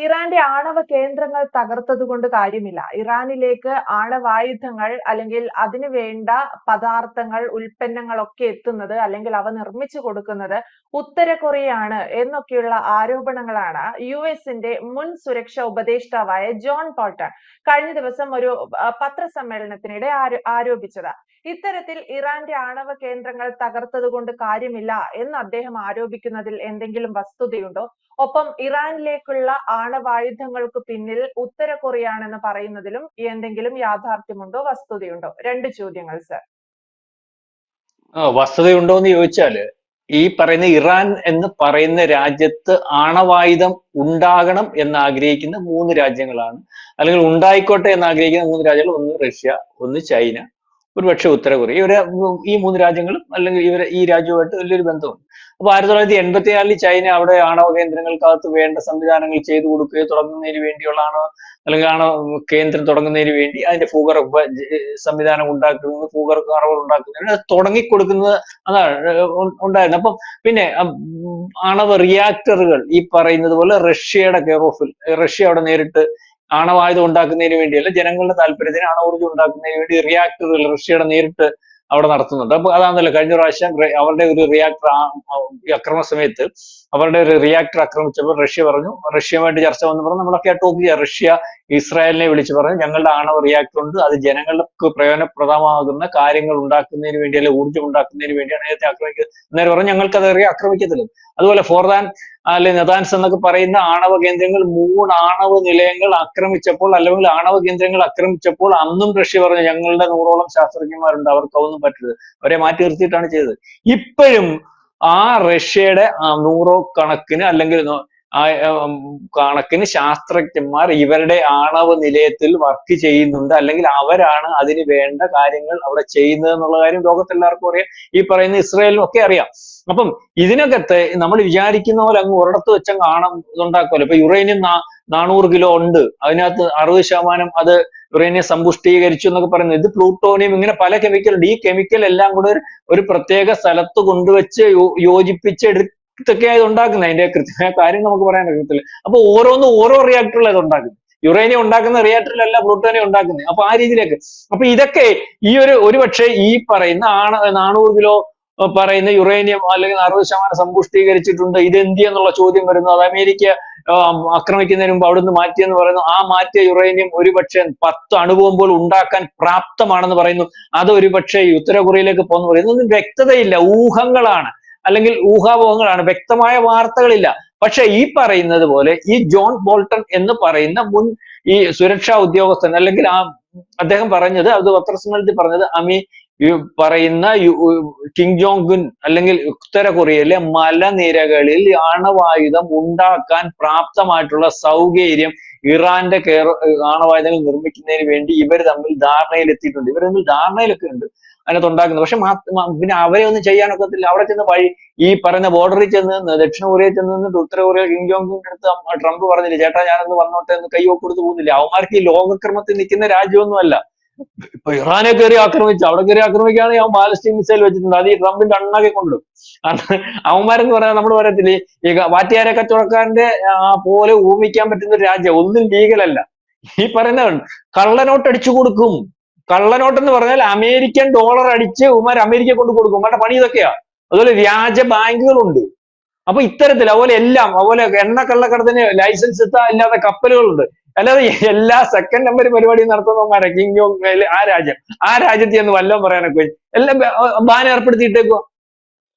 ഇറാന്റെ ആണവ കേന്ദ്രങ്ങൾ തകർത്തതുകൊണ്ട് കാര്യമില്ല. ഇറാനിലേക്ക് ആണവായുധങ്ങൾ അല്ലെങ്കിൽ അതിന് വേണ്ട പദാർത്ഥങ്ങൾ, ഉൽപ്പന്നങ്ങളൊക്കെ എത്തുന്നത് അല്ലെങ്കിൽ അവ നിർമ്മിച്ചു കൊടുക്കുന്നത് ഉത്തര കൊറിയയാണ് എന്നൊക്കെയുള്ള ആരോപണങ്ങളാണ് യുഎസിന്റെ മുൻ സുരക്ഷാ ഉപദേഷ്ടാവായ ജോൺ ബോൾട്ടൺ കഴിഞ്ഞ ദിവസം ഒരു പത്രസമ്മേളനത്തിനിടെ ആരോപിച്ചത്. ഇത്തരത്തിൽ ഇറാന്റെ ആണവ കേന്ദ്രങ്ങൾ തകർത്തതുകൊണ്ട് കാര്യമില്ല എന്ന് അദ്ദേഹം ആരോപിക്കുന്നതിൽ എന്തെങ്കിലും വസ്തുതയുണ്ടോ? ഒപ്പം ഇറാനിലേക്കുള്ള ആണവായുധങ്ങൾക്ക് പിന്നിൽ ഉത്തര കൊറിയയാണെന്ന് പറയുന്നതിലും എന്തെങ്കിലും യാഥാർത്ഥ്യമുണ്ടോ, വസ്തുതയുണ്ടോ? രണ്ട് ചോദ്യങ്ങൾ സർ. വസ്തുതയുണ്ടോ എന്ന് ചോദിച്ചാല് ഈ പറയുന്ന ഇറാൻ എന്ന് പറയുന്ന രാജ്യത്ത് ആണവായുധം ഉണ്ടാകണം എന്ന് ആഗ്രഹിക്കുന്ന മൂന്ന് രാജ്യങ്ങളാണ്, അല്ലെങ്കിൽ ഉണ്ടായിക്കോട്ടെ എന്ന് ആഗ്രഹിക്കുന്ന മൂന്ന് രാജ്യങ്ങൾ. ഒന്ന് റഷ്യ, ഒന്ന് ചൈന, ഒരുപക്ഷെ ഉത്തര കൊറിയ. ഈ മൂന്ന് രാജ്യങ്ങളും അല്ലെങ്കിൽ ഈ രാജ്യവുമായിട്ട് വലിയൊരു ബന്ധമുണ്ട്. അപ്പൊ 1984 ചൈന അവിടെ ആണവ കേന്ദ്രങ്ങൾക്കകത്ത് വേണ്ട സംവിധാനങ്ങൾ ചെയ്തു കൊടുക്കുകയോ തുടങ്ങുന്നതിന് വേണ്ടിയുള്ള അല്ലെങ്കിൽ കേന്ദ്രം തുടങ്ങുന്നതിന് വേണ്ടി അതിന്റെ സംവിധാനം ഉണ്ടാക്കുന്നത്, ഭൂഗർഭ ഉണ്ടാക്കുന്നതിന് തുടങ്ങിക്കൊടുക്കുന്നത് അതാണ് ഉണ്ടായിരുന്നത്. അപ്പം പിന്നെ ആണവ റിയാക്ടറുകൾ ഈ പറയുന്നത് പോലെ റഷ്യയുടെ കെയർ ഓഫിൽ, റഷ്യ അവിടെ നേരിട്ട് ആണവായുധം ഉണ്ടാക്കുന്നതിന് വേണ്ടിയല്ല, ജനങ്ങളുടെ താല്പര്യത്തിന് ആണവോർജ്ജം ഉണ്ടാക്കുന്നതിന് വേണ്ടി റിയാക്ടറുകൾ റഷ്യയുടെ നേരിട്ട് അവിടെ നടത്തുന്നുണ്ട്. അപ്പൊ അതാണല്ലോ കഴിഞ്ഞ പ്രാവശ്യം അവരുടെ ഒരു റിയാക്ടർ അക്രമ സമയത്ത് അവരുടെ ഒരു റിയാക്ടർ ആക്രമിച്ചപ്പോൾ റഷ്യ പറഞ്ഞു, റഷ്യയുമായിട്ട് ചർച്ച വന്ന് പറഞ്ഞു, നമ്മളൊക്കെ ടോക്ക് ചെയ്യാം. റഷ്യ ഇസ്രായേലിനെ വിളിച്ച് പറഞ്ഞു, ഞങ്ങളുടെ ആണവ റിയാക്ടർ ഉണ്ട്, അത് ജനങ്ങൾക്ക് പ്രയോജനപ്രദമാകുന്ന കാര്യങ്ങൾ ഉണ്ടാക്കുന്നതിന് വേണ്ടി, അല്ലെങ്കിൽ ഊർജ്ജം ഉണ്ടാക്കുന്നതിന് വേണ്ടിയാണ് നേരത്തെ ആക്രമിക്കുന്നത്. അന്നേരം പറഞ്ഞു ഞങ്ങൾക്ക് അത് ആക്രമിക്കത്തില്ല. അതുപോലെ ഫോർദാൻ അല്ലെങ്കിൽ നെതാൻസ് എന്നൊക്കെ പറയുന്ന ആണവ കേന്ദ്രങ്ങൾ, 3 ആണവ നിലയങ്ങൾ ആക്രമിച്ചപ്പോൾ, അല്ലെങ്കിൽ ആണവ കേന്ദ്രങ്ങൾ ആക്രമിച്ചപ്പോൾ അന്നും റഷ്യ പറഞ്ഞു ഞങ്ങളുടെ 100ഓളം ശാസ്ത്രജ്ഞന്മാരുണ്ട്, അവർക്ക് അതൊന്നും പറ്റരുത്, അവരെ മാറ്റി നിർത്തിയിട്ടാണ് ചെയ്തത്. ഇപ്പോഴും ആ റഷ്യയുടെ 100 കണക്കിന് അല്ലെങ്കിൽ കണക്കിന് ശാസ്ത്രജ്ഞന്മാർ ഇവരുടെ ആണവ നിലയത്തിൽ വർക്ക് ചെയ്യുന്നുണ്ട്, അല്ലെങ്കിൽ അവരാണ് അതിന് വേണ്ട കാര്യങ്ങൾ അവിടെ ചെയ്യുന്നത് എന്നുള്ള കാര്യം ലോകത്തെല്ലാവർക്കും അറിയാം, ഈ പറയുന്ന ഇസ്രായേലിനും ഒക്കെ അറിയാം. അപ്പം ഇതിനകത്ത് നമ്മൾ വിചാരിക്കുന്ന പോലെ അങ്ങ് ഒരിടത്ത് വെച്ചങ്ങ് ഇതുണ്ടാക്കുമല്ലോ. ഇപ്പൊ യുറേനിയം 400 കിലോ ഉണ്ട്, അതിനകത്ത് 60% അത് യുറേനിയം സമ്പുഷ്ടീകരിച്ചു എന്നൊക്കെ പറയുന്നത്. ഇത് പ്ലൂട്ടോണിയം, ഇങ്ങനെ പല കെമിക്കൽ ഉണ്ട്. ഈ കെമിക്കൽ എല്ലാം കൂടെ ഒരു പ്രത്യേക സ്ഥലത്ത് കൊണ്ടുവച്ച് യോജിപ്പിച്ച് എടുത്തൊക്കെയാണ് ഇത് ഉണ്ടാക്കുന്നത്. അതിന്റെ കൃത്യമായ കാര്യം നമുക്ക് പറയാൻ പറ്റത്തില്ല. അപ്പൊ ഓരോന്നും ഓരോ റിയാക്ടറിലാണ് ഇത് ഉണ്ടാക്കുന്നത്. യുറേനിയം ഉണ്ടാക്കുന്ന റിയാക്ടറിലല്ല പ്ലൂട്ടോണിയം ഉണ്ടാക്കുന്നത്. അപ്പൊ ആ രീതിയിലേക്ക്, അപ്പൊ ഇതൊക്കെ ഈ ഒരുപക്ഷെ ഈ പറയുന്ന 400 കിലോ പറയുന്ന യുറേനിയം അല്ലെങ്കിൽ 60% സമ്പുഷ്ടീകരിച്ചിട്ടുണ്ട്, ഇത് എന്തിയെന്നുള്ള ചോദ്യം വരുന്നു. അത് അമേരിക്ക ആക്രമിക്കുന്നതിന് മുമ്പ് അവിടുന്ന് മാറ്റിയെന്ന് പറയുന്നു. ആ മാറ്റിയ യുറേനിയം ഒരുപക്ഷെ 10 അണുബോംബുകൾ ഉണ്ടാക്കാൻ പ്രാപ്തമാണെന്ന് പറയുന്നു. അത് ഒരുപക്ഷെ ഉത്തര കൊറിയയിലേക്ക് പോകുന്നു പറയുന്നു. ഒന്നും വ്യക്തതയില്ല, ഊഹങ്ങളാണ്, അല്ലെങ്കിൽ ഊഹാപോഹങ്ങളാണ്, വ്യക്തമായ വാർത്തകളില്ല. പക്ഷെ ഈ പറയുന്നത് പോലെ ഈ ജോൺ ബോൾട്ടൺ എന്ന് പറയുന്ന മുൻ ഈ സുരക്ഷാ ഉദ്യോഗസ്ഥൻ, അല്ലെങ്കിൽ അദ്ദേഹം പറഞ്ഞത്, അത് പത്രസമ്മേളനത്തിൽ പറഞ്ഞത്, പറയുന്ന കിം ജോങ് ഉൻ അല്ലെങ്കിൽ ഉത്തര കൊറിയയിലെ മലനിരകളിൽ ആണവായുധം ഉണ്ടാക്കാൻ പ്രാപ്തമായിട്ടുള്ള സൗകര്യം ഇറാന്റെ ആണവായുധങ്ങൾ നിർമ്മിക്കുന്നതിന് വേണ്ടി ഇവർ തമ്മിൽ ധാരണയിലെത്തിയിട്ടുണ്ട്. ഇവർ തമ്മിൽ ധാരണയിലൊക്കെ ഉണ്ട് അതിനകത്ത് ഉണ്ടാക്കുന്നത്. പക്ഷെ പിന്നെ അവരെ ഒന്നും ചെയ്യാനൊക്കത്തില്ല. അവിടെ ചെന്ന് ഈ പറയുന്ന ബോർഡറിൽ ചെന്ന് ദക്ഷിണ കൊറിയയിൽ ചെന്ന് നിന്നിട്ട് ഉത്തര കൊറിയ കിം ജോങ് ഉന്റെ അടുത്ത് ട്രംപ് പറഞ്ഞില്ല, ചേട്ടാ ഞാനൊന്ന് വന്നോട്ടെ എന്ന് കൈ കൊടുത്ത് പോകുന്നില്ല. അവന്മാർക്ക് ഈ ലോകക്രമത്തിൽ നിൽക്കുന്ന രാജ്യമൊന്നുമല്ല. ഇപ്പൊ ഇറാനെ കയറി ആക്രമിച്ചു, അവിടെ കയറി ആക്രമിക്കുകയാണെങ്കിൽ അവൻ ബാലിസ്റ്റിക് മിസൈൽ വെച്ചിട്ടുണ്ട്, അത് ഈ ട്രംപിന്റെ അണ്ണാക്കി കൊണ്ടും. അവന്മാരെന്ന് പറയാൻ നമ്മൾ പറയത്തില്ലേ, ഈ വാറ്റിയാരെ കച്ചവടക്കാരന്റെ പോലെ ഊമിക്കാൻ പറ്റുന്ന ഒരു രാജ്യം, ഒന്നും ലീഗലല്ല. ഈ പറയുന്ന കള്ളനോട്ട് അടിച്ചു കൊടുക്കും. കള്ളനോട്ട് എന്ന് പറഞ്ഞാൽ അമേരിക്കൻ ഡോളർ അടിച്ച് ഉമാർ അമേരിക്ക കൊണ്ട് കൊടുക്കും. അവരുടെ പണി ഇതൊക്കെയാ. അതുപോലെ വ്യാജ ബാങ്കുകളുണ്ട്. അപ്പൊ ഇത്തരത്തിൽ അതുപോലെ എല്ലാം, അതുപോലെ എണ്ണ കള്ളക്കടത്തിന് ലൈസൻസ് ഇല്ലാത്ത കപ്പലുകളുണ്ട്. അല്ലാതെ എല്ലാ സെക്കൻഡ് നമ്പർ പരിപാടി നടത്തുന്നവന്മാരെ കിം ജോങ് ആ രാജ്യത്ത് എന്ന് വല്ലതും പറയാനൊക്കെ എല്ലാം ബാൻ ഏർപ്പെടുത്തിയിട്ടേക്കോ.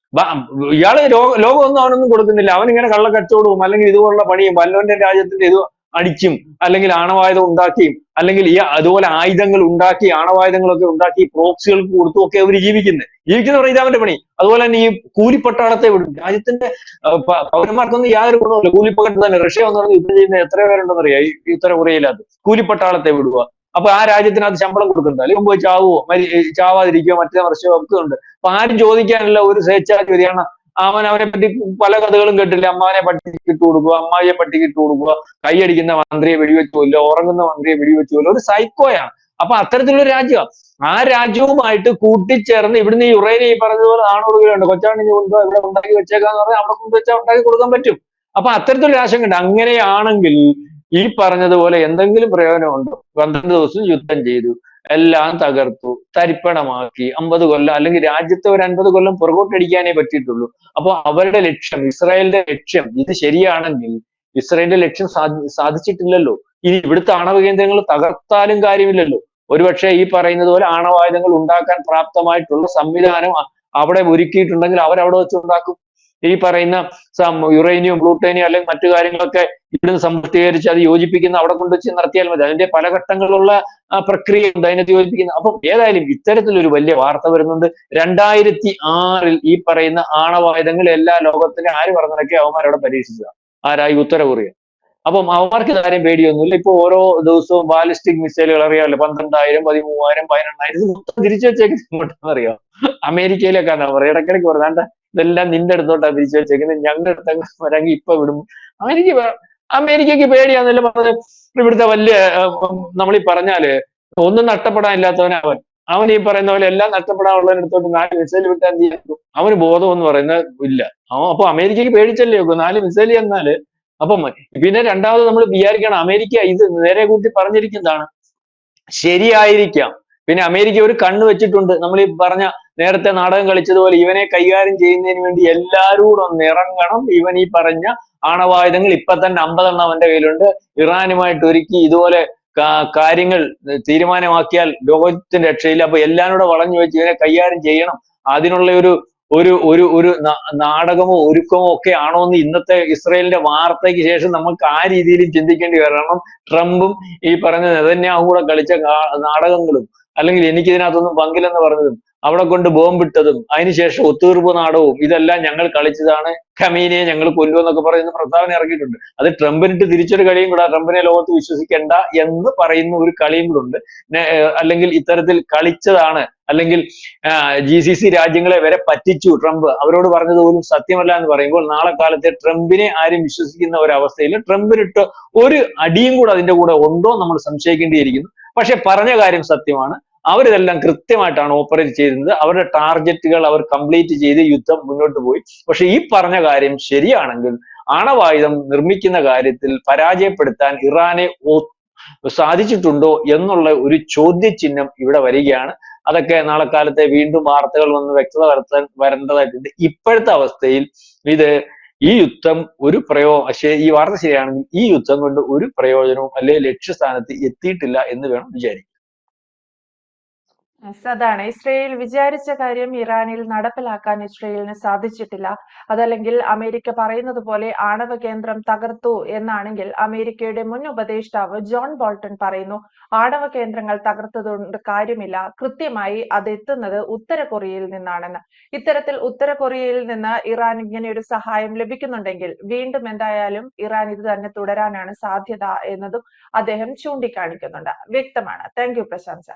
ഇയാള് ലോകമൊന്നും അവനൊന്നും കൊടുക്കുന്നില്ല. അവനിങ്ങനെ കള്ളക്കച്ചവടവും അല്ലെങ്കിൽ ഇതുപോലുള്ള പണിയും വല്ലവന്റെ രാജ്യത്തിന്റെ ഇത് അടിച്ചും, അല്ലെങ്കിൽ ആണവായുധം ഉണ്ടാക്കിയും, അല്ലെങ്കിൽ അതുപോലെ ആയുധങ്ങൾ ഉണ്ടാക്കി, ആണവായുധങ്ങളൊക്കെ ഉണ്ടാക്കി പ്രോക്സികൾക്ക് കൊടുത്തും ഒക്കെ അവർ ജീവിക്കുന്ന ഇതവന്റെ പണി. അതുപോലെ തന്നെ ഈ കൂലിപ്പട്ടാളത്തെ വിടും. രാജ്യത്തിന്റെ പൗരന്മാർക്കൊന്നും യാതൊരു ഗുണമില്ല. കൂലിപ്പട്ടാളത്തെ തന്നെ റഷ്യ എന്ന് പറഞ്ഞ് യുദ്ധം ചെയ്യുന്ന എത്ര പേരുണ്ടെന്ന് അറിയാം ഈ ഉത്തര കൊറിയയിലകത്ത്. കൂലിപ്പട്ടാളത്തെ വിടുക. അപ്പൊ ആ രാജ്യത്തിനകത്ത് ശമ്പളം കൊടുക്കുന്നുണ്ട്, അല്ലെങ്കിൽ പോയി ചാവുവോ ചാവാതിരിക്കുകയോ മറ്റേ മറിച്ചോ ഒക്കെ ഉണ്ട്. അപ്പൊ ആരും ചോദിക്കാനില്ല, ഒരു സ്വേച്ഛാധിപതിയാണ് അവനെ പറ്റി പല കഥകളും കേട്ടില്ല. അമ്മാവനെ പട്ടിക്ക് ഇട്ട് കൊടുക്കുക, അമ്മായിയെ പട്ടിക്ക് ഇട്ട് കൊടുക്കുക, കൈയടിക്കുന്ന മന്ത്രിയെ വെടിവെച്ചു കൊല്ലുക, ഉറങ്ങുന്ന മന്ത്രിയെ വെടിവെച്ചു കൊല്ലുക. ഒരു സൈക്കോയാണ്. അപ്പൊ അത്തരത്തിലുള്ള രാജ്യമാണ്. ആ രാജ്യവുമായിട്ട് കൂട്ടിച്ചേർന്ന് ഇവിടുന്ന് ഈ യുറേനിയം ഈ പറഞ്ഞതുപോലെ 400 കിലോ ഉണ്ട്, കൊച്ചാണെങ്കിൽ കൊണ്ടുപോയി ഇവിടെ ഉണ്ടാക്കി വെച്ചേക്കാന്ന് പറഞ്ഞാൽ അവിടെ കൊണ്ടുവച്ചാൽ ഉണ്ടാക്കി കൊടുക്കാൻ പറ്റും. അപ്പൊ അത്തരത്തിലുള്ള ആശങ്കയുണ്ട്. അങ്ങനെയാണെങ്കിൽ ഈ പറഞ്ഞതുപോലെ എന്തെങ്കിലും പ്രയോജനമുണ്ടോ? 12 ദിവസം യുദ്ധം ചെയ്തു, എല്ലാം തകർത്തു, തരിപ്പണമാക്കി, 50 കൊല്ലം അല്ലെങ്കിൽ രാജ്യത്തെ ഒരു 50 കൊല്ലം പുറകോട്ടടിക്കാനേ പറ്റിയിട്ടുള്ളൂ. അപ്പൊ അവരുടെ ലക്ഷ്യം, ഇസ്രായേലിന്റെ ലക്ഷ്യം ഇത് ശരിയാണെങ്കിൽ ഇസ്രായേലിന്റെ ലക്ഷ്യം സാധിച്ചിട്ടില്ലല്ലോ. ഇനി ഇവിടുത്തെ ആണവ കേന്ദ്രങ്ങൾ തകർത്താലും കാര്യമില്ലല്ലോ. ഒരുപക്ഷെ ഈ പറയുന്നത് പോലെ ആണവായുധങ്ങൾ ഉണ്ടാക്കാൻ പ്രാപ്തമായിട്ടുള്ള സംവിധാനം അവിടെ ഒരുക്കിയിട്ടുണ്ടെങ്കിൽ അവരവിടെ വെച്ച് ഉണ്ടാക്കും. ഈ പറയുന്ന യുറേനിയം, പ്ലൂട്ടോനിയം അല്ലെങ്കിൽ മറ്റു കാര്യങ്ങളൊക്കെ ഇവിടുന്ന് സമ്പുഷ്ടീകരിച്ച് അത് യോജിപ്പിക്കുന്ന അവിടെ കൊണ്ടുവച്ച് നടത്തിയാൽ മതി. അതിന്റെ പല ഘട്ടങ്ങളിലുള്ള പ്രക്രിയയുണ്ട് അതിനകത്ത് യോജിപ്പിക്കുന്നത്. അപ്പം ഏതായാലും ഇത്തരത്തിലൊരു വലിയ വാർത്ത വരുന്നുണ്ട്. 2006 ഈ പറയുന്ന ആണവായുധങ്ങൾ എല്ലാ ലോകത്തിലും ആര് പറഞ്ഞതൊക്കെ അവന്മാരവിടെ പരീക്ഷിച്ചതാണ്. ആരായി? ഉത്തര കൊറിയ. അപ്പം അവർക്ക് കാര്യം പേടിയൊന്നുമില്ല. ഇപ്പൊ ഓരോ ദിവസവും ബാലിസ്റ്റിക് മിസൈലുകൾ അറിയാമല്ലോ, 12,000, 13,000, 18,000 മൊത്തം തിരിച്ചു വെച്ചേക്കുന്നത് ഇങ്ങോട്ടെന്ന് അറിയാം. അമേരിക്കയിലേക്കാണ് പറയുക. ഇടയ്ക്കിടയ്ക്ക് പറയാണ്ട ഇതെല്ലാം നിന്റെ അടുത്തോട്ടാ തിരിച്ചു വെച്ചേക്കുന്നത്, ഞങ്ങളുടെ അടുത്തങ്ങ് വരാമെങ്കിൽ ഇപ്പൊ വിടും. അമേരിക്കക്ക് പേടിയാന്നല്ല പറഞ്ഞത്. ഇവിടുത്തെ വലിയ നമ്മളീ പറഞ്ഞാല് ഒന്നും നഷ്ടപ്പെടാനില്ലാത്തവൻ അവൻ. അവൻ ഈ പറയുന്ന പോലെ എല്ലാം നഷ്ടപ്പെടാനുള്ളതിനടുത്തോട്ട് 4 മിസൈൽ വിട്ടാൽ എന്ത് ചെയ്യും? അവന് ബോധം എന്ന് പറയുന്നത് ഇല്ല. അപ്പൊ അമേരിക്കക്ക് പേടിച്ചല്ലേ വെക്കും 4 മിസൈൽ ചെന്നാല്. അപ്പം പിന്നെ രണ്ടാമത് നമ്മൾ വിചാരിക്കണം, അമേരിക്ക ഇത് നേരെ കൂട്ടി പറഞ്ഞിരിക്കുന്നതാണ്. ശരിയായിരിക്കാം. പിന്നെ അമേരിക്ക ഒരു കണ്ണ് വെച്ചിട്ടുണ്ട്. നമ്മൾ ഈ പറഞ്ഞ നേരത്തെ നാടകം കളിച്ചതുപോലെ ഇവനെ കൈകാര്യം ചെയ്യുന്നതിന് വേണ്ടി എല്ലാവരും കൂടെ ഒന്ന് ഇറങ്ങണം. ഇവൻ ഈ പറഞ്ഞ ആണവായുധങ്ങൾ ഇപ്പൊ തന്നെ 50 അവന്റെ കയ്യിലുണ്ട്. ഇറാനുമായിട്ട് ഒരുക്കി ഇതുപോലെ കാര്യങ്ങൾ തീരുമാനമാക്കിയാൽ ലോകത്തിന്റെ രക്ഷയില്ല. അപ്പൊ എല്ലാം കൂടെ വളഞ്ഞു വെച്ച് ഇവനെ കൈകാര്യം ചെയ്യണം. അതിനുള്ള ഒരു ഒരു ഒരു ഒരു നാടകമോ ഒരുക്കമോ ഒക്കെ ആണോ എന്ന് ഇന്നത്തെ ഇസ്രയേലിന്റെ വാർത്തയ്ക്ക് ശേഷം നമുക്ക് ആ രീതിയിലും ചിന്തിക്കേണ്ടി വരണം. ട്രംപും ഈ പറഞ്ഞ നെതന്യാഹു കൂടെ കളിച്ച നാടകങ്ങളും അല്ലെങ്കിൽ എനിക്ക് ഇതിനകത്തൊന്നും പങ്കില്ലെന്ന് പറഞ്ഞതും അവിടെ കൊണ്ട് ബോംബിട്ടതും അതിനുശേഷം ഒത്തുതീർപ്പ് നാടകവും ഇതെല്ലാം ഞങ്ങൾ കളിച്ചതാണ്, ഖമീനിയെ ഞങ്ങൾ കൊല്ലുമെന്നൊക്കെ പറയുന്ന പ്രസ്താവന ഇറക്കിയിട്ടുണ്ട്. അത് ട്രംപിനിട്ട് തിരിച്ചൊരു കളിയും കൂടെ, ട്രംപിനെ ലോകത്ത് വിശ്വസിക്കേണ്ട എന്ന് പറയുന്ന ഒരു കളിയും കൂടെ ഉണ്ട്. അല്ലെങ്കിൽ ഇത്തരത്തിൽ കളിച്ചതാണ്, അല്ലെങ്കിൽ GCC രാജ്യങ്ങളെ വരെ പറ്റിച്ചു ട്രംപ്, അവരോട് പറഞ്ഞത് പോലും സത്യമല്ല എന്ന് പറയുമ്പോൾ നാളെ കാലത്തെ ട്രംപിനെ ആരും വിശ്വസിക്കുന്ന ഒരവസ്ഥയിൽ ട്രംപിനിട്ട് ഒരു അടിയും കൂടെ അതിന്റെ കൂടെ ഉണ്ടോ നമ്മൾ സംശയിക്കേണ്ടിയിരിക്കുന്നു. പക്ഷെ പറഞ്ഞ കാര്യം സത്യമാണ്. അവരിതെല്ലാം കൃത്യമായിട്ടാണ് ഓപ്പറേറ്റ് ചെയ്തിരുന്നത്. അവരുടെ ടാർഗറ്റുകൾ അവർ കംപ്ലീറ്റ് ചെയ്ത് യുദ്ധം മുന്നോട്ട് പോയി. പക്ഷെ ഈ പറഞ്ഞ കാര്യം ശരിയാണെങ്കിൽ ആണവായുധം നിർമ്മിക്കുന്ന കാര്യത്തിൽ പരാജയപ്പെടുത്താൻ ഇറാനെ സാധിച്ചിട്ടുണ്ടോ എന്നുള്ള ഒരു ചോദ്യചിഹ്നം ഇവിടെ വരികയാണ്. അതൊക്കെ നാളെ കാലത്തെ വീണ്ടും വാർത്തകൾ വന്ന് വ്യക്തത വരേണ്ടതായിട്ടുണ്ട്. ഇപ്പോഴത്തെ അവസ്ഥയിൽ ഇത് ഈ യുദ്ധം ഒരു ഈ വാർത്ത ശരിയാണെങ്കിൽ ഈ യുദ്ധം കൊണ്ട് ഒരു പ്രയോജനവും അല്ലെങ്കിൽ ലക്ഷ്യസ്ഥാനത്ത് എത്തിയിട്ടില്ല എന്ന് വേണം വിചാരിക്കാൻ. അതാണ് ഇസ്രയേൽ വിചാരിച്ച കാര്യം ഇറാനിൽ നടപ്പിലാക്കാൻ ഇസ്രയേലിന് സാധിച്ചിട്ടില്ല. അതല്ലെങ്കിൽ അമേരിക്ക പറയുന്നത് പോലെ ആണവ കേന്ദ്രം തകർത്തു എന്നാണെങ്കിൽ അമേരിക്കയുടെ മുൻ ഉപദേഷ്ടാവ് ജോൺ ബോൾട്ടൺ പറയുന്നു ആണവ കേന്ദ്രങ്ങൾ തകർത്തതുകൊണ്ട് കാര്യമില്ല, കൃത്യമായി അത് എത്തുന്നത് ഉത്തര കൊറിയയിൽ നിന്നാണെന്ന്. ഇത്തരത്തിൽ ഉത്തര കൊറിയയിൽ നിന്ന് ഇറാൻ ഇങ്ങനെ ഒരു സഹായം ലഭിക്കുന്നുണ്ടെങ്കിൽ വീണ്ടും എന്തായാലും ഇറാൻ ഇത് തന്നെ തുടരാനാണ് സാധ്യത എന്നതും അദ്ദേഹം ചൂണ്ടിക്കാണിക്കുന്നുണ്ട്. വ്യക്തമാണ്. താങ്ക് യു പ്രശംസ.